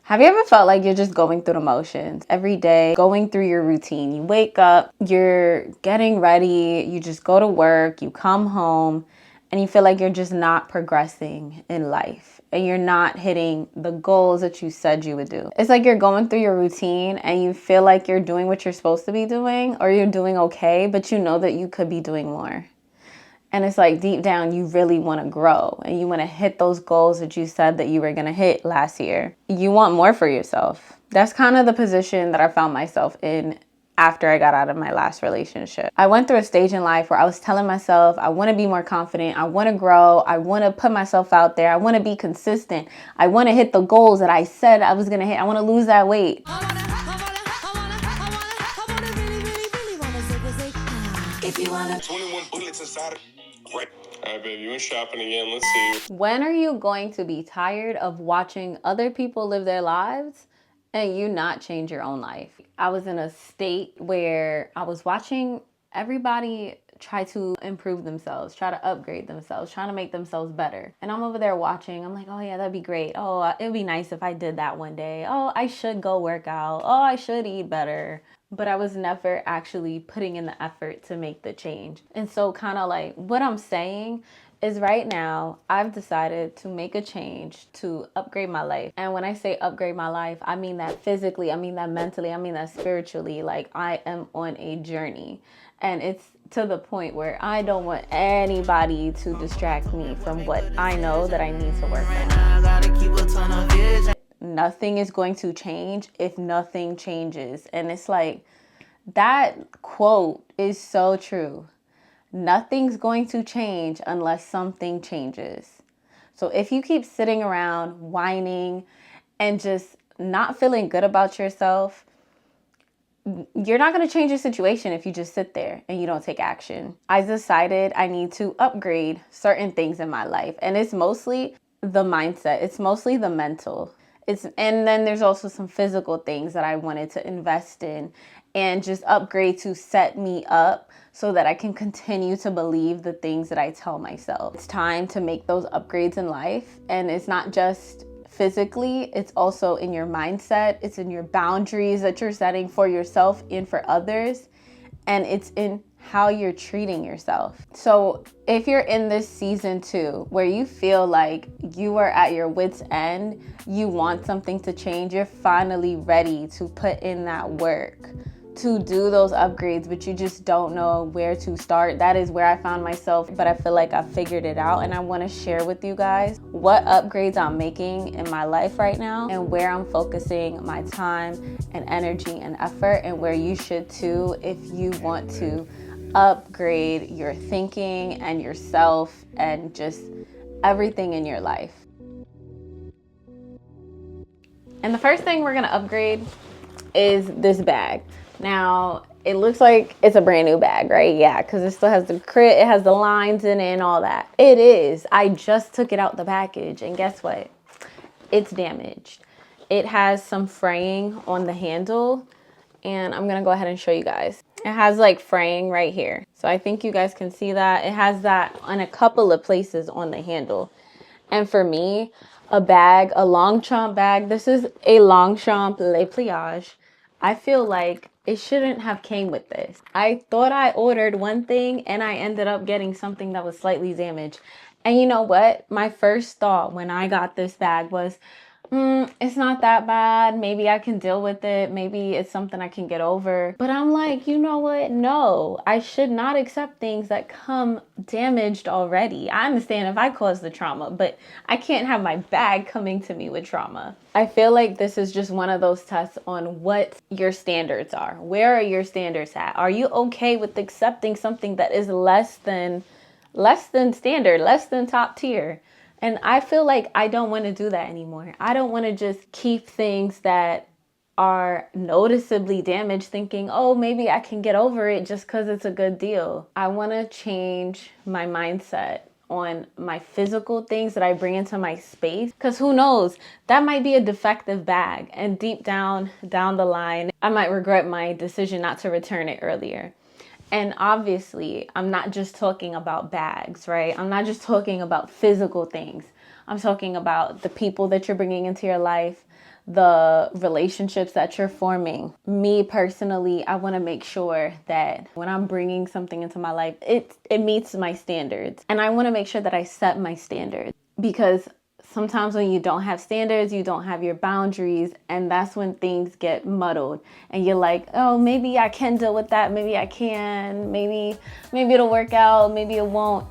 Have you ever felt like you're just going through the motions every day, going through your routine? You wake up, you're getting ready, you just go to work, you come home, and you feel like you're just not progressing in life and you're not hitting the goals that you said you would do. It's like you're going through your routine and you feel like you're doing what you're supposed to be doing or you're doing okay, but you know that you could be doing more. And it's like deep down, you really want to grow and you want to hit those goals that you said that you were going to hit last year. You want more for yourself. That's kind of the position that I found myself in after I got out of my last relationship. I went through a stage in life where I was telling myself, I want to be more confident. I want to grow. I want to put myself out there. I want to be consistent. I want to hit the goals that I said I was going to hit. I want to lose that weight. If you want 21 bullets inside of right. All right, baby, you went shopping again. Let's see. When are you going to be tired of watching other people live their lives and you not change your own life? I was in a state where I was watching everybody try to improve themselves, try to upgrade themselves, trying to make themselves better. And I'm over there watching. I'm like, oh yeah, that'd be great. Oh, it'd be nice if I did that one day. Oh, I should go work out. Oh, I should eat better. But I was never actually putting in the effort to make the change. And so kind of like what I'm saying is right now, I've decided to make a change to upgrade my life. And when I say upgrade my life, I mean that physically, I mean that mentally, I mean that spiritually. Like I am on a journey. And it's to the point where I don't want anybody to distract me from what I know that I need to work on. Nothing is going to change if nothing changes. And it's like, that quote is so true. Nothing's going to change unless something changes. So if you keep sitting around whining and just not feeling good about yourself, you're not going to change your situation if you just sit there and you don't take action. I decided I need to upgrade certain things in my life. And it's mostly the mindset. It's mostly the mental. And then there's also some physical things that I wanted to invest in and just upgrade to set me up so that I can continue to believe the things that I tell myself. It's time to make those upgrades in life. And it's not just physically, it's also in your mindset. It's in your boundaries that you're setting for yourself and for others. And it's in how you're treating yourself. So if you're in this season too, where you feel like you are at your wit's end, you want something to change, you're finally ready to put in that work to do those upgrades, but you just don't know where to start. That is where I found myself, but I feel like I figured it out, and I want to share with you guys what upgrades I'm making in my life right now and where I'm focusing my time and energy and effort, and where you should too if you want to upgrade your thinking and yourself and just everything in your life. And the first thing we're gonna upgrade is this bag. Now, it looks like it's a brand new bag, right? Yeah, because it still has the crit, it has the lines in it and all that. It is. I just took it out the package, and guess what? It's damaged. It has some fraying on the handle, and I'm gonna go ahead and show you guys. It has like fraying right here. So I think you guys can see that. It has that in a couple of places on the handle. And for me, a bag, a Longchamp bag, this is a Longchamp Le Pliage. I feel like it shouldn't have came with this. I thought I ordered one thing and I ended up getting something that was slightly damaged. And you know what? My first thought when I got this bag was, it's not that bad. Maybe I can deal with it. Maybe it's something I can get over. But I'm like, you know what? No, I should not accept things that come damaged already. I understand if I caused the trauma, but I can't have my bag coming to me with trauma. I feel like this is just one of those tests on what your standards are. Where are your standards at? Are you okay with accepting something that is less than standard, less than top tier? And I feel like I don't want to do that anymore. I don't want to just keep things that are noticeably damaged thinking, oh, maybe I can get over it just because it's a good deal. I want to change my mindset on my physical things that I bring into my space, because who knows, that might be a defective bag, and deep down the line, I might regret my decision not to return it earlier. And obviously, I'm not just talking about bags, right? I'm not just talking about physical things. I'm talking about the people that you're bringing into your life, the relationships that you're forming. Me personally, I want to make sure that when I'm bringing something into my life, it meets my standards. And I want to make sure that I set my standards, because sometimes when you don't have standards, you don't have your boundaries, and that's when things get muddled. And you're like, oh, maybe I can deal with that. Maybe I can. Maybe it'll work out. Maybe it won't.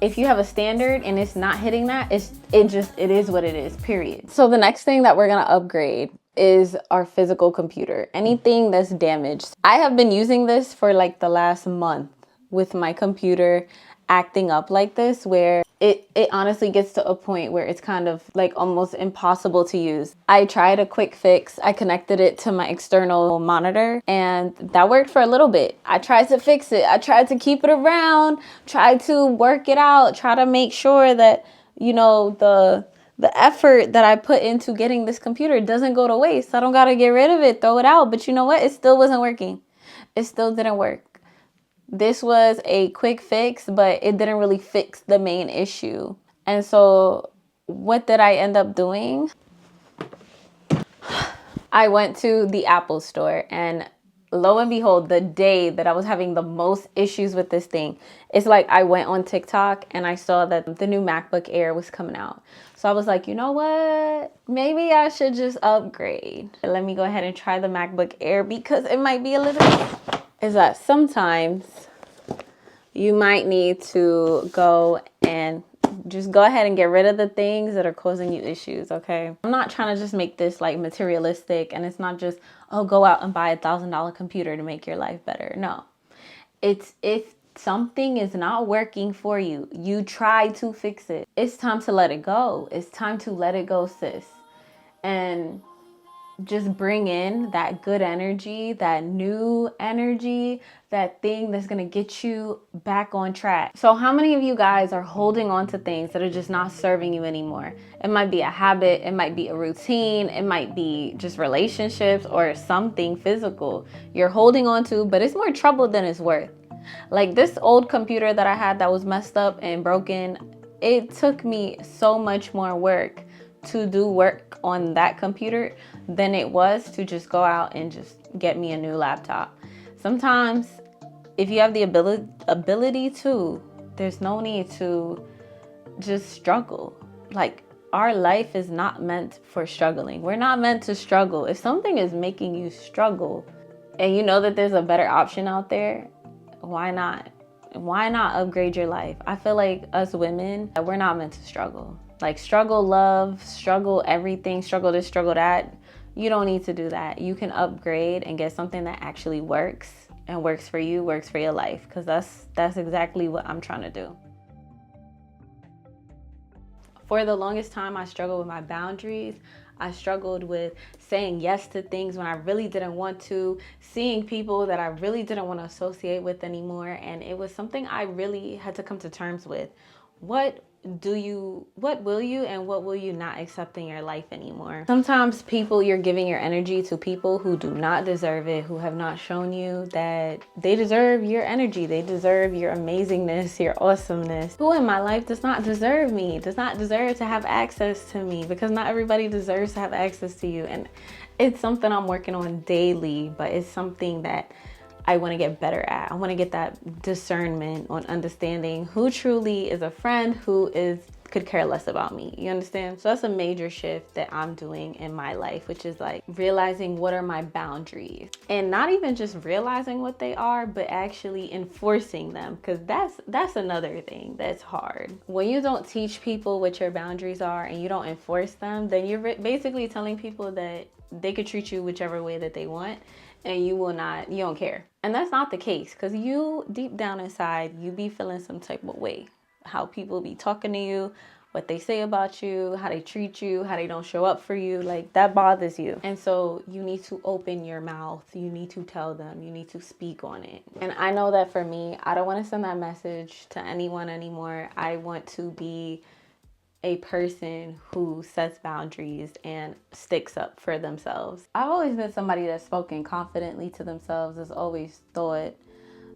If you have a standard and it's not hitting that, it is what it is, period. So the next thing that we're gonna upgrade is our physical computer. Anything that's damaged. I have been using this for like the last month with my computer acting up like this, where it honestly gets to a point where it's kind of like almost impossible to use. I tried a quick fix. I connected it to my external monitor, and that worked for a little bit. I tried to fix it. I tried to keep it around, tried to work it out, try to make sure that, you know, the effort that I put into getting this computer doesn't go to waste. I don't got to get rid of it, throw it out. But you know what? It still wasn't working. It still didn't work. This was a quick fix, but it didn't really fix the main issue. And so what did I end up doing? I went to the Apple store, and lo and behold, the day that I was having the most issues with this thing, it's like I went on TikTok and I saw that the new MacBook Air was coming out. So I was like, you know what? Maybe I should just upgrade. Let me go ahead and try the MacBook Air, because it might be a little... Is that sometimes you might need to go and just go ahead and get rid of the things that are causing you issues, okay? I'm not trying to just make this like materialistic, and it's not just, oh, go out and buy $1,000 computer to make your life better. No, it's if something is not working for you, you try to fix it. It's time to let it go. It's time to let it go, sis. And just bring in that good energy, that new energy, that thing that's gonna get you back on track. So how many of you guys are holding on to things that are just not serving you anymore? It might be a habit, it might be a routine, it might be just relationships or something physical you're holding on to, but it's more trouble than it's worth. Like this old computer that I had that was messed up and broken, it took me so much more work to do work on that computer than it was to just go out and just get me a new laptop. Sometimes if you have the ability to, there's no need to just struggle. Like, our life is not meant for struggling. We're not meant to struggle. If something is making you struggle and you know that there's a better option out there, why not? Why not upgrade your life? I feel like us women, we're not meant to struggle. Like struggle love, struggle everything, struggle this, struggle that. You don't need to do that. You can upgrade and get something that actually works and works for you, works for your life. Because that's exactly what I'm trying to do. For the longest time, I struggled with my boundaries. I struggled with saying yes to things when I really didn't want to, seeing people that I really didn't want to associate with anymore. And it was something I really had to come to terms with. What will you and what will you not accept in your life anymore? Sometimes you're giving your energy to people who do not deserve it, who have not shown you that they deserve your energy. They deserve your amazingness, your awesomeness. Who in my life does not deserve me, does not deserve to have access to me, because not everybody deserves to have access to you. And it's something I'm working on daily, but it's something that I want to get better at. I want to get that discernment on understanding who truly is a friend, who could care less about me. You understand? So that's a major shift that I'm doing in my life, which is like realizing what are my boundaries, and not even just realizing what they are, but actually enforcing them. Because that's another thing that's hard. When you don't teach people what your boundaries are and you don't enforce them, then you're basically telling people that they could treat you whichever way that they want, and you don't care. And that's not the case, because you deep down inside, you be feeling some type of way. How people be talking to you, what they say about you, how they treat you, how they don't show up for you, like that bothers you. And so you need to open your mouth. You need to tell them, you need to speak on it. And I know that for me, I don't want to send that message to anyone anymore. I want to be a person who sets boundaries and sticks up for themselves. I've always been somebody that's spoken confidently to themselves, has always thought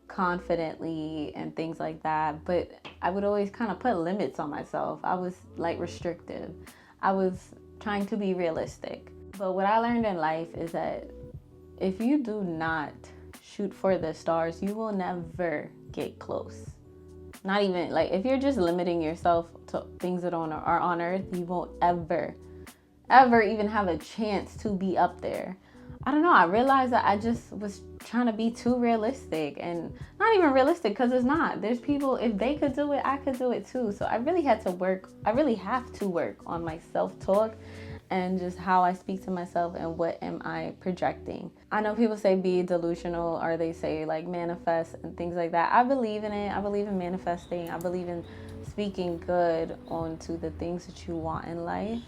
confidently and things like that, but I would always kind of put limits on myself. I was like restrictive. I was trying to be realistic. But what I learned in life is that if you do not shoot for the stars, you will never get close. Not even, like, if you're just limiting yourself to things that are on earth, you won't ever even have a chance to be up there. I don't know. I realized that I just was trying to be too realistic, and not even realistic, because it's not. There's people, if they could do it, I could do it too. So I really have to work on my self-talk and just how I speak to myself and what am I projecting. I know people say be delusional, or they say like manifest and things like that. I believe in it. I believe in manifesting. I believe in speaking good onto the things that you want in life.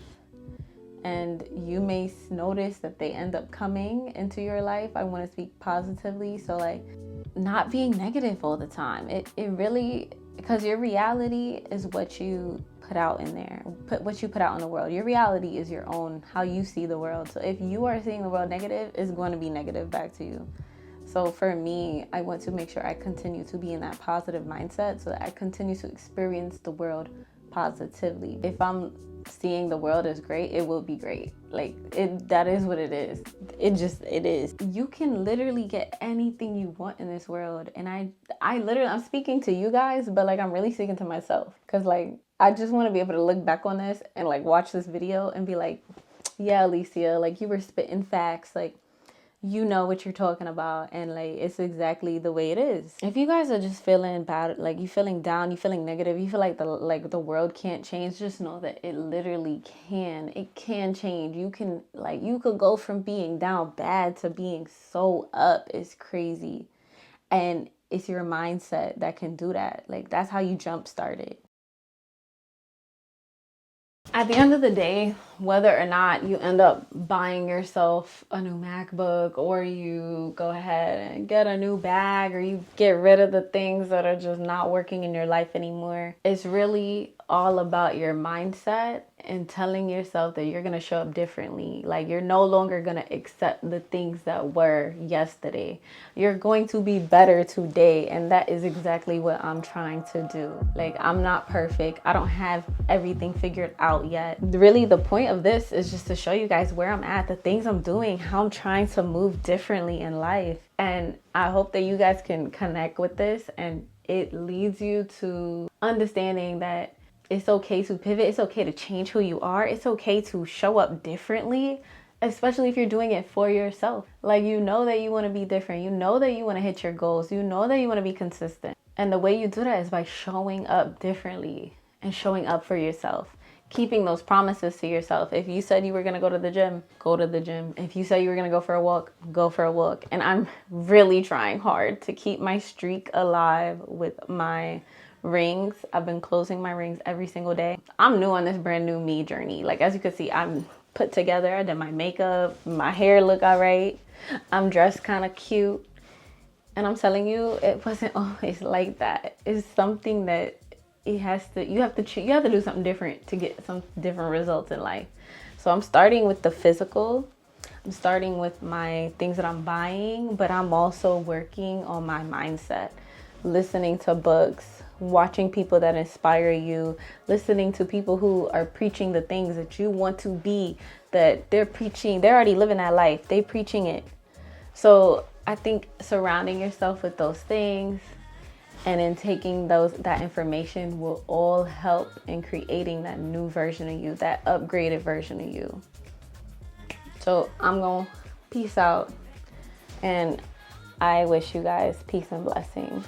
And you may notice that they end up coming into your life. I want to speak positively. So like not being negative all the time. It really, because your reality is what you put out in there, what you put out in the world. Your reality is your own, how you see the world. So if you are seeing the world negative, it's going to be negative back to you. So for me, I want to make sure I continue to be in that positive mindset so that I continue to experience the world positively. If I'm seeing the world as great, it will be great. Like that is what it is. It is. You can literally get anything you want in this world. And I'm speaking to you guys, but like I'm really speaking to myself, because like I just want to be able to look back on this and like watch this video and be like, yeah, Alicia, like you were spitting facts, like you know what you're talking about, and like it's exactly the way it is. If you guys are just feeling bad, like you feeling down, you feeling negative, you feel like the world can't change, just know that it literally can. It can change. You could go from being down bad to being so up. It's crazy. And it's your mindset that can do that. Like that's how you jumpstart it. At the end of the day, whether or not you end up buying yourself a new MacBook, or you go ahead and get a new bag, or you get rid of the things that are just not working in your life anymore, it's really all about your mindset and telling yourself that you're going to show up differently. Like you're no longer going to accept the things that were yesterday. You're going to be better today. And that is exactly what I'm trying to do. Like I'm not perfect. I don't have everything figured out yet. Really, the point of this is just to show you guys where I'm at, the things I'm doing, how I'm trying to move differently in life. And I hope that you guys can connect with this, and it leads you to understanding that it's okay to pivot. It's okay to change who you are. It's okay to show up differently, especially if you're doing it for yourself. Like, you know that you want to be different. You know that you want to hit your goals. You know that you want to be consistent. And the way you do that is by showing up differently and showing up for yourself. Keeping those promises to yourself. If you said you were going to go to the gym, go to the gym. If you said you were going to go for a walk, go for a walk. And I'm really trying hard to keep my streak alive with my rings. I've been closing my rings every single day. I'm new on this brand new me journey. Like, as you can see, I'm put together. I did my makeup, my hair look all right. I'm dressed kind of cute. And I'm telling you, it wasn't always like that. It's something that you have to do something different to get some different results in life. So I'm starting with the physical. I'm starting with my things that I'm buying, but I'm also working on my mindset, listening to books, watching people that inspire you, listening to people who are preaching the things that you want to be, that they're preaching, they're already living that life, they preaching it. So I think surrounding yourself with those things and then taking that information will all help in creating that new version of you, that upgraded version of you. So I'm gonna peace out, and I wish you guys peace and blessings.